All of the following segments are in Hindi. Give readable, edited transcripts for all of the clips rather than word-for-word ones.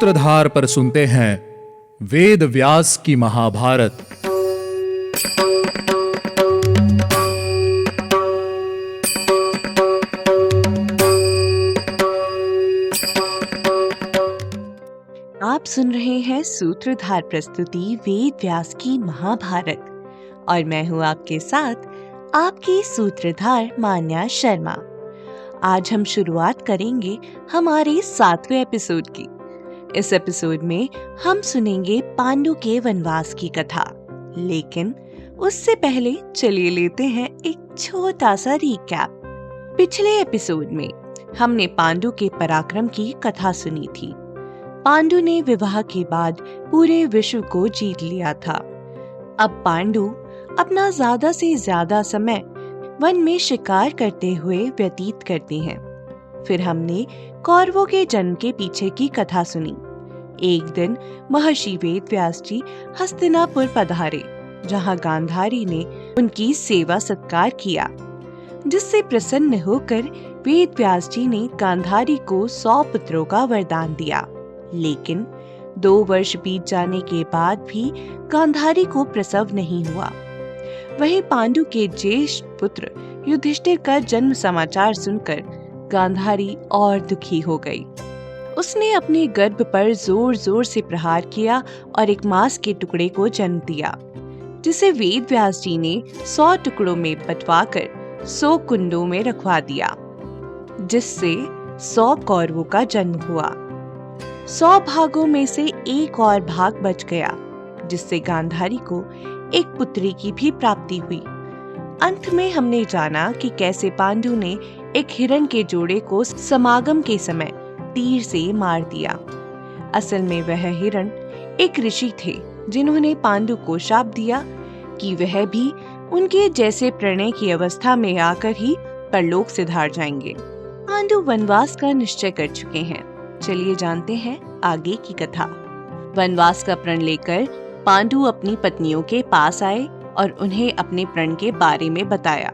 सूत्रधार पर सुनते हैं वेद व्यास की महाभारत। आप सुन रहे हैं सूत्रधार प्रस्तुति वेद व्यास की महाभारत और मैं हूँ आपके साथ आपकी सूत्रधार मान्या शर्मा। आज हम शुरुआत करेंगे हमारे 7वें एपिसोड की। इस एपिसोड में हम सुनेंगे पांडु के वनवास की कथा, लेकिन उससे पहले चलिए लेते हैं एक छोटा सा रिकैप। पिछले एपिसोड में हमने पांडु के पराक्रम की कथा सुनी थी। पांडु ने विवाह के बाद पूरे विश्व को जीत लिया था। अब पांडु अपना ज्यादा से ज्यादा समय वन में शिकार करते हुए व्यतीत करते हैं। फिर हमने कौरवों के जन्म के पीछे की कथा सुनी। एक दिन महर्षि वेद व्यास जी हस्तिनापुर पधारे, जहां गांधारी ने उनकी सेवा सत्कार किया, जिससे प्रसन्न होकर वेद व्यास जी ने गांधारी को 100 पुत्रों का वरदान दिया। लेकिन 2 वर्ष बीत जाने के बाद भी गांधारी को प्रसव नहीं हुआ। वहीं पांडु के ज्येष्ठ पुत्र युधिष्ठिर का जन्म समाचार सुनकर गांधारी और दुखी हो गई। उसने अपने गर्भ पर जोर जोर से प्रहार किया और एक मांस के टुकड़े को जन्म दिया, जिसे वेद व्यास जी ने 100 टुकड़ों में बंटवाकर 100 कुंडों में रखवा दिया, जिससे 100 कौरवों का जन्म हुआ। 100 भागों में से एक और भाग बच गया, जिससे गांधारी को एक पुत्री की भी प्राप्ति हुई। अंत में हमने जाना कि कैसे पांडु ने एक हिरण के जोड़े को समागम के समय तीर से मार दिया। असल में वह हिरण एक ऋषि थे, जिन्होंने पांडु को शाप दिया कि वह भी उनके जैसे प्रणय की अवस्था में आकर ही परलोक सिधार जाएंगे। पांडु वनवास का निश्चय कर चुके हैं। चलिए जानते हैं आगे की कथा। वनवास का प्रण लेकर पांडु अपनी पत्नियों के पास आए और उन्हें अपने प्रण के बारे में बताया।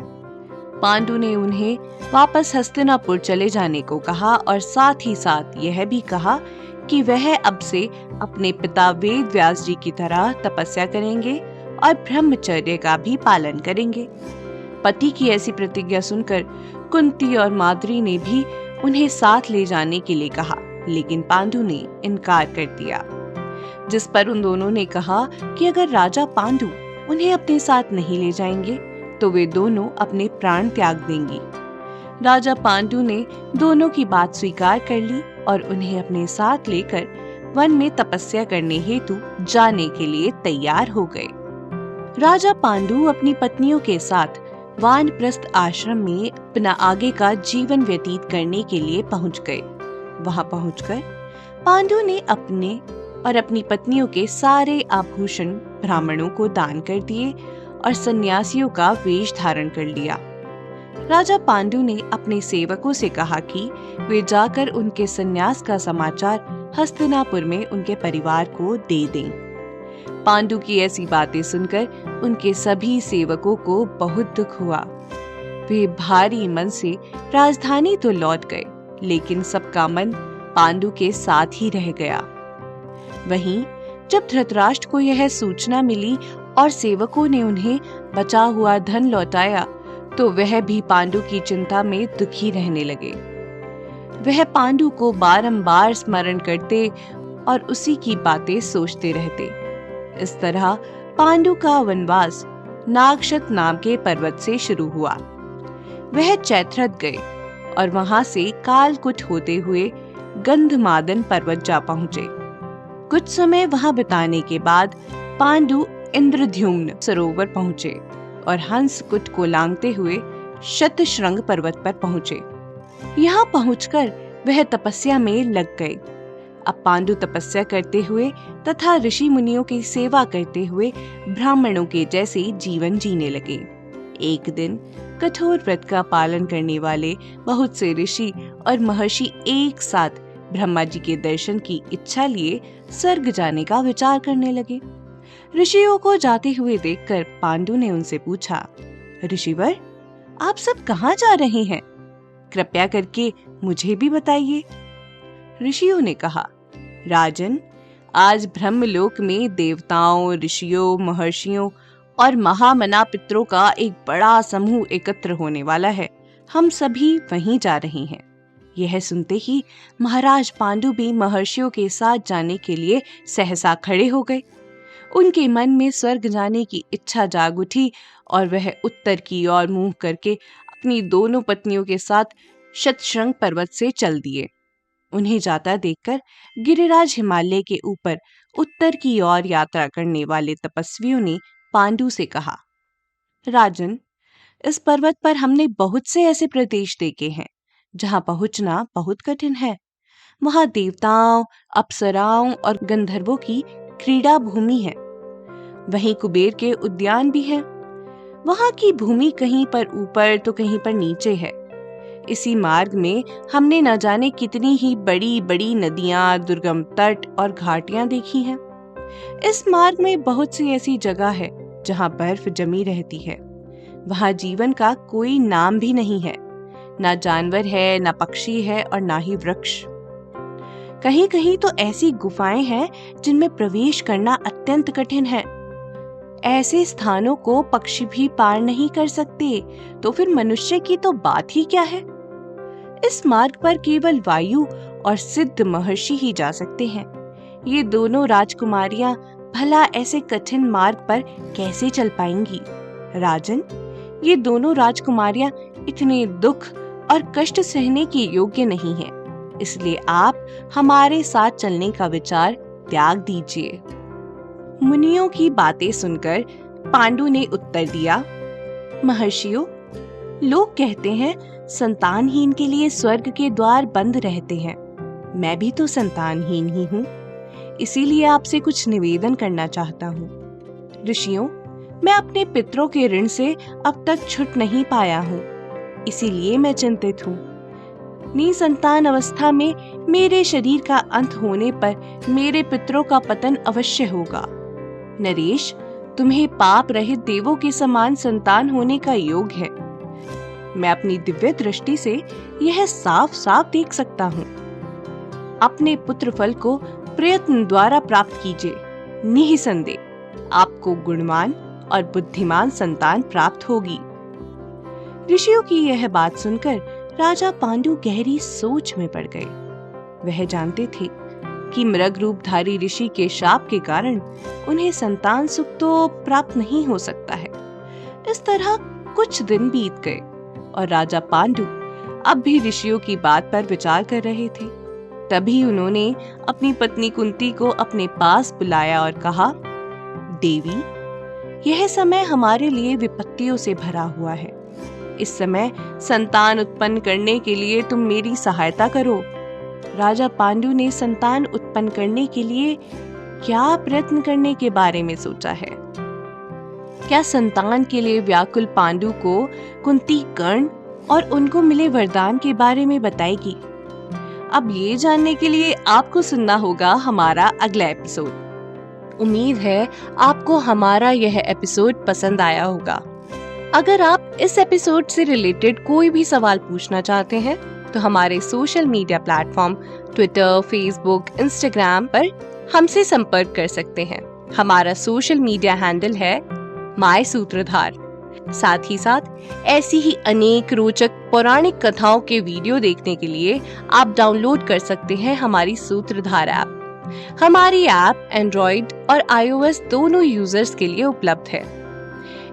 पांडु ने उन्हें वापस हस्तिनापुर चले जाने को कहा और साथ ही साथ यह भी कहा कि वह अब से अपने पिता वेद व्यास जी की तरह तपस्या करेंगे और ब्रह्मचर्य का भी पालन करेंगे। पति की ऐसी प्रतिज्ञा सुनकर कुंती और माद्री ने भी उन्हें साथ ले जाने के लिए कहा, लेकिन पांडु ने इनकार कर दिया, जिस पर उन दोनों ने कहा कि अगर राजा पांडु उन्हें अपने साथ नहीं ले जाएंगे तो वे दोनों अपने प्राण त्याग देंगी। राजा पांडु ने दोनों की बात स्वीकार कर ली और उन्हें अपने साथ लेकर वन में तपस्या करने हेतु जाने के लिए तैयार हो गए। राजा पांडु अपनी पत्नियों के साथ वानप्रस्थ आश्रम में अपना आगे का जीवन व्यतीत करने के लिए पहुंच गए। वहां पहुंचकर पांडु ने अपने और अपनी पत्नियों के सारे आभूषण ब्राह्मणों को दान कर दिए और सन्यासियों का वेश धारण कर लिया। राजा पांडु ने अपने सेवकों से कहा कि वे जाकर उनके सन्यास का समाचार हस्तिनापुर में उनके परिवार को दे दें। पांडु की ऐसी बातें सुनकर उनके सभी सेवकों को बहुत दुख हुआ। वे भारी मन से राजधानी तो लौट गए, लेकिन सबका मन पांडु के साथ ही रह गया। वहीं जब धृतराष्ट्र को यह सूचना मिली और सेवकों ने उन्हें बचा हुआ धन लौटाया, तो वह भी पांडु की चिंता में दुखी रहने लगे। वह पांडु को बारंबार स्मरण करते और उसी की बातें सोचते रहते। इस तरह पांडु का वनवास नागशत नाम के पर्वत से शुरू हुआ। वह चैत्रथ गए और वहां से कालकुट होते हुए गंधमादन पर्वत जा पहुंचे। कुछ समय वहां बिताने के बाद पांडु इंद्रद्युम्न सरोवर पहुंचे और हंसकुट को लांघते हुए शतशृंग पर्वत पर पहुंचे। यहाँ पहुंचकर वह तपस्या में लग गए। अब पांडु तपस्या करते हुए तथा ऋषि मुनियों की सेवा करते हुए ब्राह्मणों के जैसे जीवन जीने लगे। एक दिन कठोर व्रत का पालन करने वाले बहुत से ऋषि और महर्षि एक साथ ब्रह्मा जी के दर्शन की इच्छा लिए स्वर्ग जाने का विचार करने लगे। ऋषियों को जाते हुए देखकर पांडु ने उनसे पूछा, ऋषिवर, आप सब कहाँ जा रहे हैं? कृपया करके मुझे भी बताइए। ऋषियों ने कहा, राजन, आज ब्रह्मलोक में देवताओं, ऋषियों, महर्षियों और महामना पितरों का एक बड़ा समूह एकत्र होने वाला है। हम सभी वहीं जा रहे हैं। यह सुनते ही महाराज पांडु भी महर्षियों के साथ जाने के लिए सहसा खड़े हो गए। उनके मन में स्वर्ग जाने की इच्छा जाग उठी और वह उत्तर की ओर मुंह करके अपनी दोनों पत्नियों के साथ शतशृंग पर्वत से चल दिए। उन्हें जाता देखकर गिरिराज हिमालय के ऊपर उत्तर की ओर यात्रा करने वाले तपस्वियों ने पांडु से कहा, राजन, इस पर्वत पर हमने बहुत से ऐसे प्रदेश देखे हैं जहां पहुंचना बहुत कठिन है। वहां देवताओं, अप्सराओं और गंधर्वों की क्रीड़ा भूमि है। वहीं कुबेर के उद्यान भी हैं। वहां की भूमि कहीं पर ऊपर तो कहीं पर नीचे है। इसी मार्ग में हमने न जाने कितनी ही बड़ी बड़ी नदियां, दुर्गम तट और घाटियां देखी हैं। इस मार्ग में बहुत सी ऐसी जगह है जहां बर्फ जमी रहती है। वहां जीवन का कोई नाम भी नहीं है। ना जानवर है, ना पक्षी है और ना ही वृक्ष। कहीं कहीं तो ऐसी गुफाएं हैं जिनमें प्रवेश करना अत्यंत कठिन है। ऐसे स्थानों को पक्षी भी पार नहीं कर सकते, तो फिर मनुष्य की तो बात ही क्या है। इस मार्ग पर केवल वायु और सिद्ध महर्षि ही जा सकते हैं। ये दोनों राजकुमारियां भला ऐसे कठिन मार्ग पर कैसे चल पाएंगी? राजन, ये दोनों राजकुमारियां इतने दुख और कष्ट सहने के योग्य नहीं हैं। इसलिए आप हमारे साथ चलने का विचार त्याग दीजिए। मुनियों की बातें सुनकर पांडु ने उत्तर दिया, महर्षियों, लोग कहते हैं संतानहीन के लिए स्वर्ग के द्वार बंद रहते हैं। मैं भी तो संतानहीन ही हूँ, इसीलिए आपसे कुछ निवेदन करना चाहता हूँ। ऋषियों, मैं अपने पितरों के ऋण से अब तक छूट नहीं पाया हूँ, इसीलिए मैं चिंतित हूँ। निसंतान अवस्था में मेरे शरीर का अंत होने पर मेरे पितरों का पतन अवश्य होगा। नरेश, तुम्हें पाप रहित देवों के समान संतान होने का योग है। मैं अपनी दिव्य दृष्टि से यह साफ साफ देख सकता हूँ। अपने पुत्र फल को प्रयत्न द्वारा प्राप्त कीजिए। निसंदेह आपको गुणवान और बुद्धिमान संतान प्राप्त होगी। ऋषियों की यह बात सुनकर राजा पांडु गहरी सोच में पड़ गए। वह जानते थे कि मृग रूपधारी ऋषि के शाप के कारण उन्हें संतान सुख तो प्राप्त नहीं हो सकता है। इस तरह कुछ दिन बीत गए और राजा पांडु अब भी ऋषियों की बात पर विचार कर रहे थे। तभी उन्होंने अपनी पत्नी कुंती को अपने पास बुलाया और कहा, देवी, यह समय हमारे लिए विपत्तियों से भरा हुआ है। इस समय संतान उत्पन्न करने के लिए तुम मेरी सहायता करो। राजा पांडु ने संतान उत्पन्न करने के लिए क्या प्रयत्न करने के बारे में सोचा है? क्या संतान के लिए व्याकुल पांडु को कुंती कर्ण और उनको मिले वरदान के बारे में बताएगी? अब ये जानने के लिए आपको सुनना होगा हमारा अगला एपिसोड। उम्मीद है आपको हमारा यह एपिसोड पसंद आया होगा। अगर आप इस एपिसोड से रिलेटेड कोई भी सवाल पूछना चाहते हैं तो हमारे social media platform Twitter, Facebook, Instagram पर हमसे संपर्क कर सकते हैं। हमारा सोशल मीडिया हैंडल है माय सूत्रधार। साथ ही साथ ऐसी ही अनेक रोचक पौराणिक कथाओं के वीडियो देखने के लिए आप डाउनलोड कर सकते हैं हमारी सूत्रधार ऐप। हमारी ऐप एंड्रॉइड और iOS दोनों यूजर्स के लिए उपलब्ध है।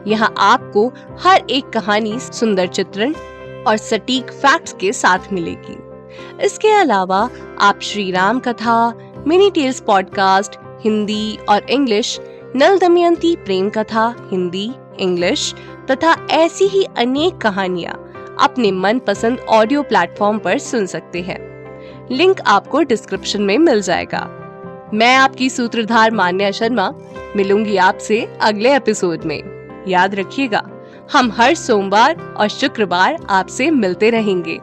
यहाँ आपको हर एक कहानी सुंदर चित्रण और सटीक फैक्ट्स के साथ मिलेगी। इसके अलावा आप श्री राम कथा, मिनी टेल्स पॉडकास्ट हिंदी और इंग्लिश, नल दमयंती प्रेम कथा हिंदी, इंग्लिश तथा ऐसी ही अनेक कहानियाँ अपने मनपसंद ऑडियो प्लेटफॉर्म पर सुन सकते हैं। लिंक आपको डिस्क्रिप्शन में मिल जाएगा। मैं आपकी सूत्रधार मान्या शर्मा मिलूंगी आपसे अगले एपिसोड में। याद रखिएगा, हम हर सोमवार और शुक्रवार आपसे मिलते रहेंगे।